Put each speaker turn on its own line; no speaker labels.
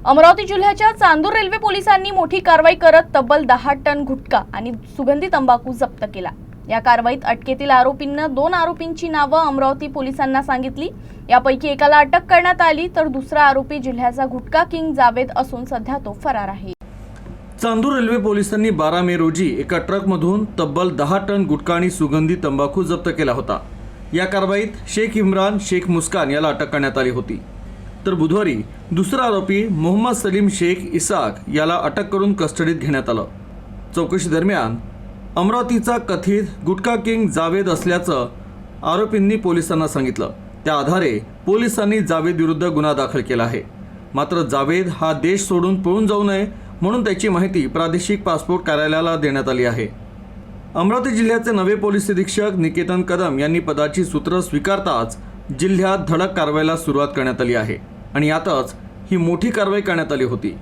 अमरावती जिल्ह्याच्या चांदूर रेल्वे पोलिसांनी मोठी कारवाई करत तब्बल 10 टन गुटखा आणि सुगंधी तंबाखू जप्त केला। या कारवाईत अटकेतील आरोपींना 2 आरोपींची नावं अमरावती पोलिसांना सांगितली। यापैकी एकाला अटक करण्यात आली तर दुसरा आरोपी जिल्ह्याचा गुटखा किंग जावेद असून सध्या तो फरार आहे।
चांदूर रेल्वे पोलिसांनी 12 मे रोजी एका ट्रकमधून तब्बल 10 टन गुटखा आणि सुगंधी तंबाखू जप्त केला होता। या कारवाईत शेख इम्रान शेख मुस्कान याला अटक करण्यात आली होती, तर बुधवारी दुसरा आरोपी मोहम्मद सलीम शेख इसाक याला अटक करून कस्टडीत घेण्यात आलं। चौकशी दरम्यान अमरावतीचा कथित गुटखा किंग जावेद असल्याचं आरोपींनी पोलिसांना सांगितलं। त्या आधारे पोलिसांनी जावेद विरुद्ध गुन्हा दाखल केला आहे। मात्र जावेद हा देश सोडून पळून जाऊ नये म्हणून त्याची माहिती प्रादेशिक पासपोर्ट कार्यालयाला देण्यात आली आहे। अमरावती जिल्ह्याचे नवे पोलीस अधीक्षक निकेतन कदम यांनी पदाची सूत्र स्वीकारताच जिल्ह्यात धडक कारवाईला सुरुवात करण्यात आली आहे आणि यातच ही मोठी कारवाई करण्यात आली होती।